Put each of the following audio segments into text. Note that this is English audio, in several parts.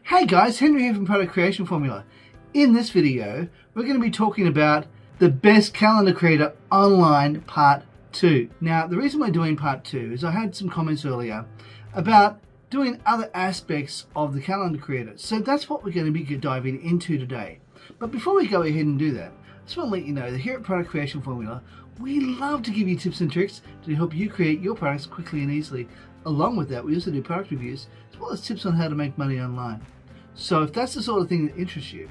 Hey guys, Henry here from Product Creation Formula. In this video, we're going to be talking about the best calendar creator online part 2. Now, the reason we're doing part 2 is I had some comments earlier about doing other aspects of the calendar creator. So that's what we're going to be diving into today. But before we go ahead and do that, I just want to let you know that here at Product Creation Formula, we love to give you tips and tricks to help you create your products quickly and easily. Along with that, we also do product reviews as well as tips on how to make money online. So if that's the sort of thing that interests you,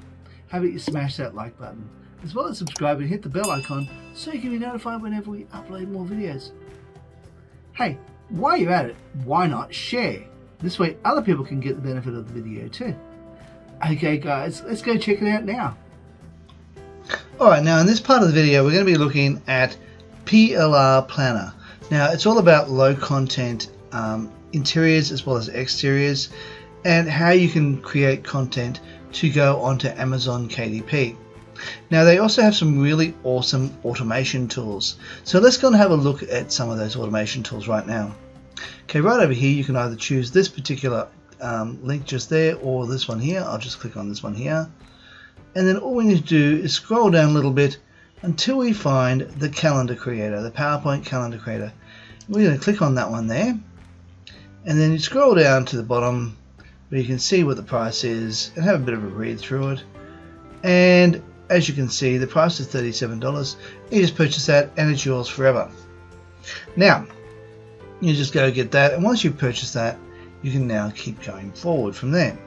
how about you smash that like button, as well as subscribe and hit the bell icon so you can be notified whenever we upload more videos. Hey, while you're at it, why not share? This way other people can get the benefit of the video too. Okay guys, let's go check it out now. Alright, now in this part of the video we're going to be looking at Plr Planner. Now it's all about low content interiors as well as exteriors, and how you can create content to go onto Amazon KDP. Now they also have some really awesome automation tools. So let's go and have a look at some of those automation tools right now. Okay, right over here you can either choose this particular link just there or this one here. I'll just click on this one here. And then all we need to do is scroll down a little bit until we find the calendar creator, the PowerPoint calendar creator. We're going to click on that one there. And then you scroll down to the bottom where you can see what the price is and have a bit of a read through it. And as you can see, the price is $37. You just purchase that and it's yours forever. Now you just go get that, and once you've purchased that, you can now keep going forward from there.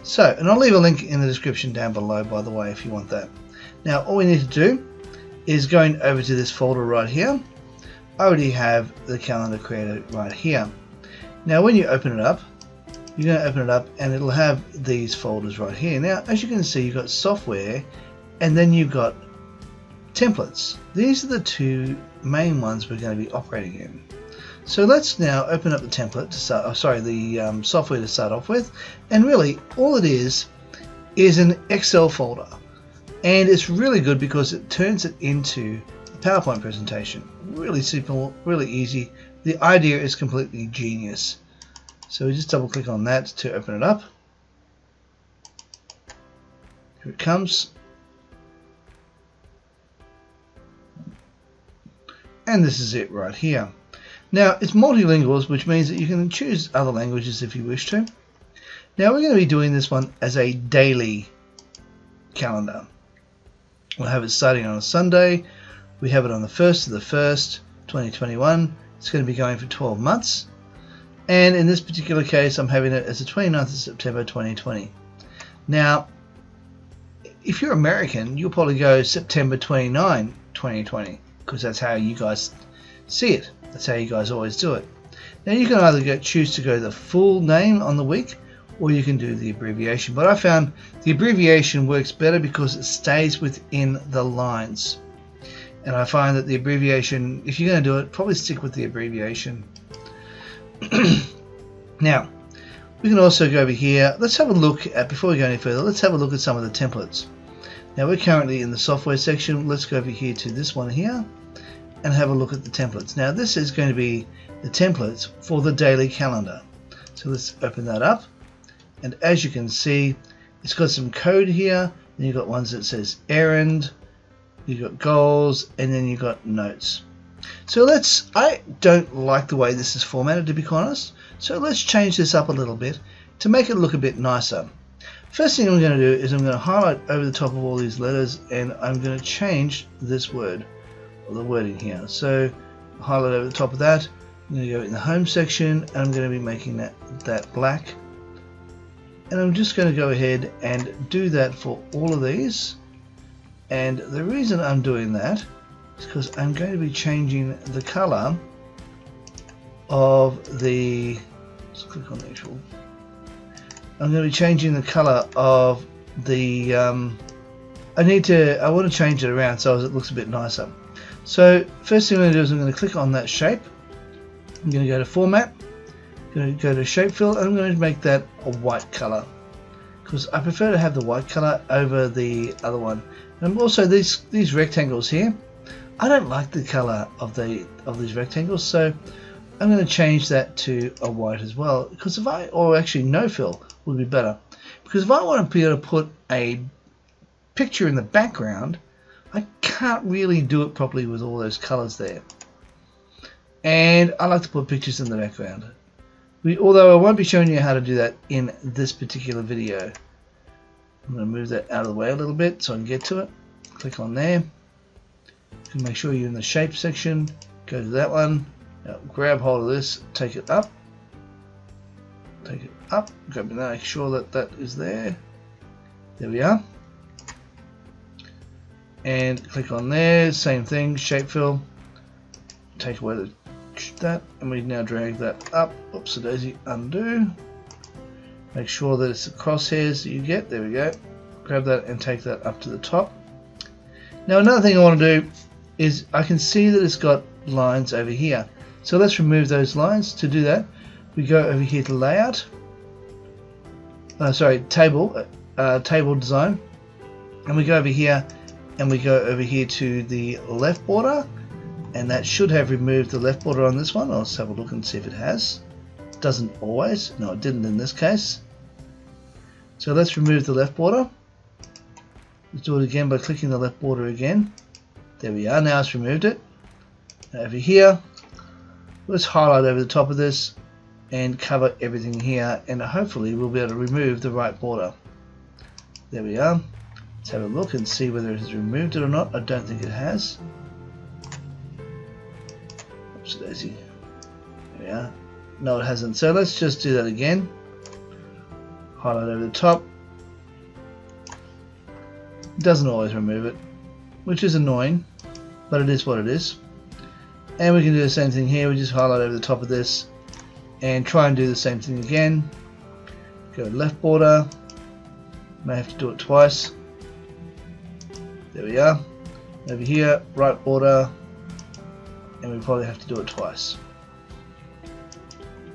So, and I'll leave a link in the description down below, by the way, if you want that. Now all we need to do is going over to this folder right here. I already have the calendar creator right here. Now when you open it up, you're going to open it up and it'll have these folders right here. Now as you can see, you've got software and then you've got templates. These are the two main ones we're going to be operating in. So let's now open up the template to start, the software to start off with, and really all it is an Excel folder, and it's really good because it turns it into a PowerPoint presentation. Really simple, really easy. The idea is completely genius. So we just double click on that to open it up. Here it comes. And this is it right here. Now it's multilingual, which means that you can choose other languages if you wish to. Now we're going to be doing this one as a daily calendar. We'll have it starting on a Sunday. We have it on the 1st of the 1st, 2021. It's going to be going for 12 months. And in this particular case, I'm having it as the 29th of September 2020. Now, if you're American, you'll probably go September 29, 2020, because that's how you guys see it. That's how you guys always do it. Now you can either choose to go the full name on the week, or you can do the abbreviation. But I found the abbreviation works better because it stays within the lines. And I find that the abbreviation, if you're going to do it, probably stick with the abbreviation. Now we can also go over here. Let's have a look at, before we go any further, let's have a look at some of the templates. Now we're currently in the software section. Let's go over here to this one here and have a look at the templates. Now this is going to be the templates for the daily calendar. So let's open that up, and as you can see, it's got some code here. Then you've got ones that says errand, you've got goals, and then you've got notes. So I don't like the way this is formatted, to be honest, so let's change this up a little bit to make it look a bit nicer. First thing I'm going to do is I'm going to highlight over the top of all these letters, and I'm going to change this word, or the wording here. So highlight over the top of that. I'm going to go in the home section, and I'm going to be making that black, and I'm just going to go ahead and do that for all of these. And the reason I'm doing that is because I'm going to be changing the color of the, let's click on the actual, I'm going to be changing the color of the, I want to change it around so it looks a bit nicer. So first thing I'm going to do is I'm going to click on that shape. I'm going to go to format, I'm going to go to shape fill, and I'm going to make that a white color because I prefer to have the white color over the other one. And also these rectangles here, I don't like the color of these rectangles, so I'm going to change that to a white as well, because or actually no fill would be better. because if I want to be able to put a picture in the background, I can't really do it properly with all those colors there. And I like to put pictures in the background. Although I won't be showing you how to do that in this particular video. I'm going to move that out of the way a little bit so I can get to it. Click on there. You can make sure you're in the shape section. Go to that one. Now grab hold of this, take it up. Take it up. Make sure that that is there. There we are. And click on there. Same thing. Shape fill. Take away that, and we now drag that up. Oops, a daisy. Undo. Make sure that it's the crosshairs that you get. There we go. Grab that and take that up to the top. Now another thing I want to do is I can see that it's got lines over here. So let's remove those lines. To do that, we go over here to layout. Table design, and we go over here, and we go over here to the left border, and that should have removed the left border on this one. Let's have a look and see if it has. It doesn't always. No, it didn't in this case. So let's remove the left border. Let's do it again by clicking the left border again. There we are. Now it's removed it. Now over here, let's highlight over the top of this and cover everything here, and hopefully we'll be able to remove the right border. There we are. Let's have a look and see whether it has removed it or not. I don't think it has. Oops, daisy. There we are. No, it hasn't. So let's just do that again. Highlight over the top. It doesn't always remove it, which is annoying, but it is what it is. And we can do the same thing here. We just highlight over the top of this and try and do the same thing again. Go left border. May have to do it twice. There we are. Over here, right border, and we probably have to do it twice.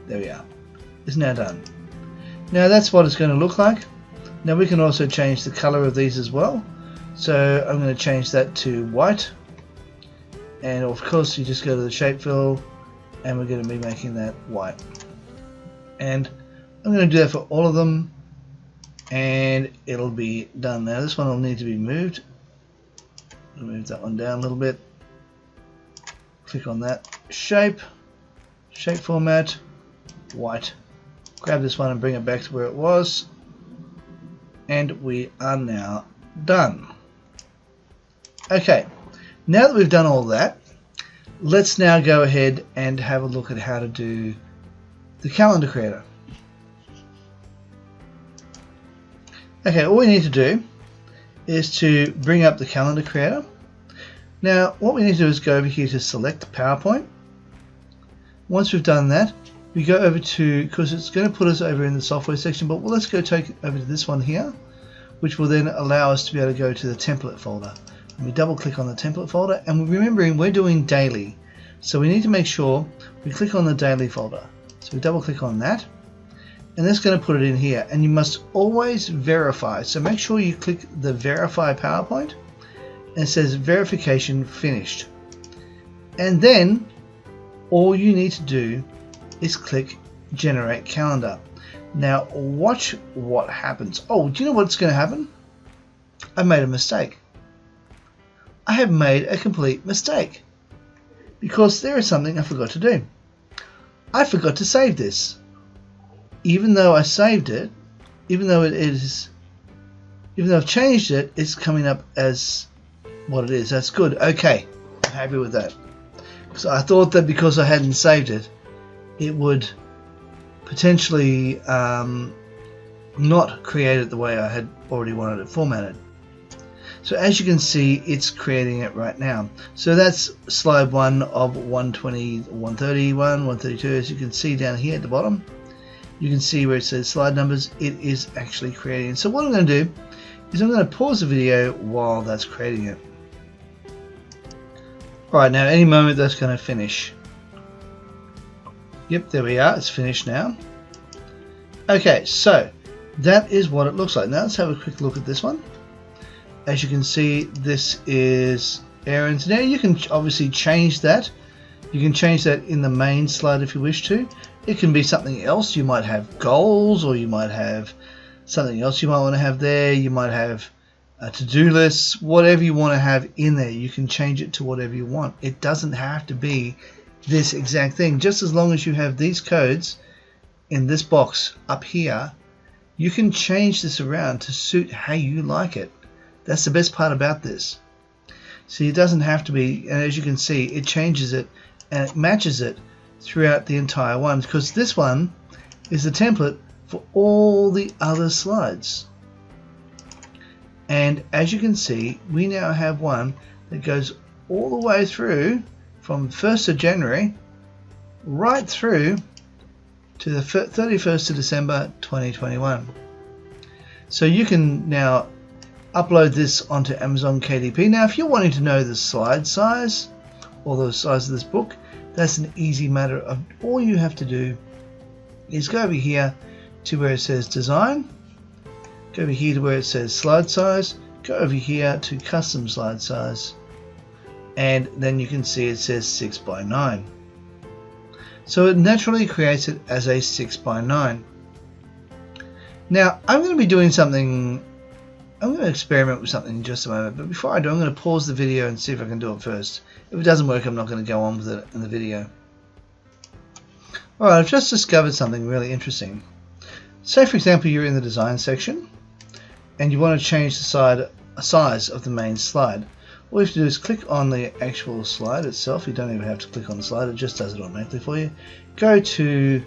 There we are. It's now done. Now that's what it's going to look like. Now we can also change the color of these as well. So I'm going to change that to white. And of course you just go to the shape fill, and we're going to be making that white. And I'm going to do that for all of them, and it'll be done. Now this one will need to be moved. I'll move that one down a little bit. Click on that shape format, white. Grab this one and bring it back to where it was, and we are now done. Okay, now that we've done all that, let's now go ahead and have a look at how to do the calendar creator. Okay, all we need to do is to bring up the calendar creator. Now what we need to do is go over here to select PowerPoint. Once we've done that, we go over to, because it's going to put us over in the software section, but let's go take it over to this one here, which will then allow us to be able to go to the template folder. And we double click on the template folder, and remembering we're doing daily, so we need to make sure we click on the daily folder. So we double click on that, and that's going to put it in here, and you must always verify. So make sure you click the verify PowerPoint, and it says verification finished. And then all you need to do is click generate calendar. Now watch what happens. Oh, do you know what's going to happen? I made a mistake. I have made a complete mistake because there is something I forgot to do. I forgot to save this. Even though I saved it, even though I've changed it, it's coming up as what it is. That's good. Okay, I'm happy with that. So I thought that because I hadn't saved it, it would potentially not create it the way I had already wanted it formatted. So as you can see, it's creating it right now. So that's slide 1 of 120, 131, 132. As you can see down here at the bottom, you can see where it says slide numbers. It is actually creating. So what I'm going to do is I'm going to pause the video while that's creating it. Alright, now any moment that's going to finish. Yep, there we are. It's finished now. Okay, so that is what it looks like. Now let's have a quick look at this one. As you can see, this is errands. Now you can obviously change that. You can change that in the main slide if you wish to. It can be something else. You might have goals, or you might have something else you might want to have there. You might have a to-do list, whatever you want to have in there. You can change it to whatever you want. It doesn't have to be this exact thing. Just as long as you have these codes in this box up here, you can change this around to suit how you like it. That's the best part about this. See, it doesn't have to be, and as you can see, it changes it and it matches it throughout the entire one, because this one is the template for all the other slides. And as you can see, we now have one that goes all the way through from 1st of January right through to the 31st of December 2021. So you can now upload this onto Amazon KDP. Now if you're wanting to know the slide size or the size of this book, that's an easy matter of all you have to do is go over here to where it says design, go over here to where it says slide size, go over here to custom slide size, and then you can see it says 6 by 9. So it naturally creates it as a 6 by 9. Now I'm going to be doing something. I'm going to experiment with something in just a moment, but before I do, I'm going to pause the video and see if I can do it first. If it doesn't work, I'm not going to go on with it in the video. Alright, I've just discovered something really interesting. Say for example you're in the design section and you want to change the size of the main slide. All you have to do is click on the actual slide itself. You don't even have to click on the slide, it just does it automatically for you. Go to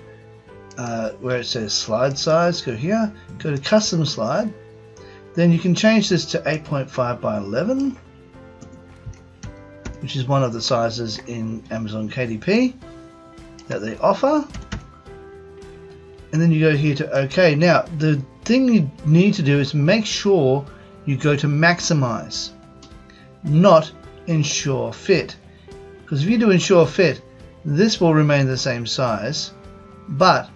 where it says slide size, go here, go to custom slide. Then you can change this to 8.5 by 11, which is one of the sizes in Amazon KDP that they offer. And then you go here to OK. Now the thing you need to do is make sure you go to maximize, not ensure fit. Because if you do ensure fit, this will remain the same size, but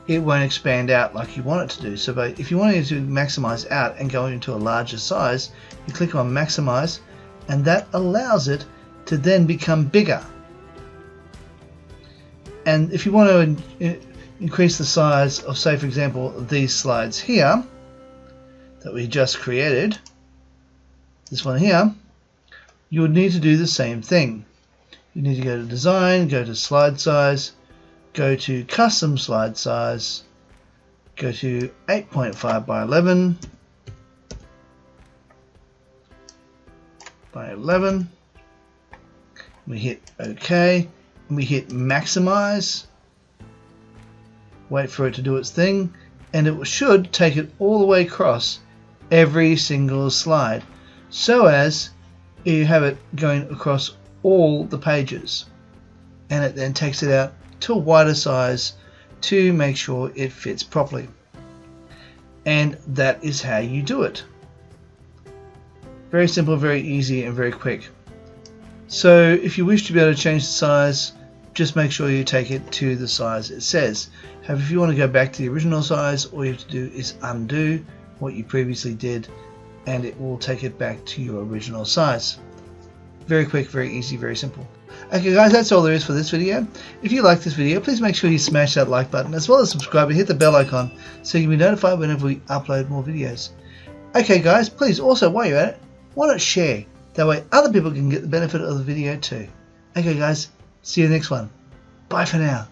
it won't expand out like you want it to do. So if you want it to maximize out and go into a larger size, you click on maximize, and that allows it to then become bigger. And if you want to increase the size of, say for example, these slides here that we just created, this one here, you would need to do the same thing. You need to go to design, go to slide size, go to custom slide size, go to 8.5 by 11 by 11. We hit OK, and we hit maximize. Wait for it to do its thing, and it should take it all the way across every single slide, so as you have it going across all the pages, and it then takes it out to a wider size to make sure it fits properly. And that is how you do it. Very simple, very easy, and very quick. So if you wish to be able to change the size, just make sure you take it to the size it says. However, if you want to go back to the original size, all you have to do is undo what you previously did, and it will take it back to your original size. Very quick, very easy, very simple. Okay guys, that's all there is for this video. If you like this video, please make sure you smash that like button, as well as subscribe and hit the bell icon so you can be notified whenever we upload more videos. Okay guys, please also, while you're at it, why not share? That way other people can get the benefit of the video too. Okay guys, see you next one. Bye for now.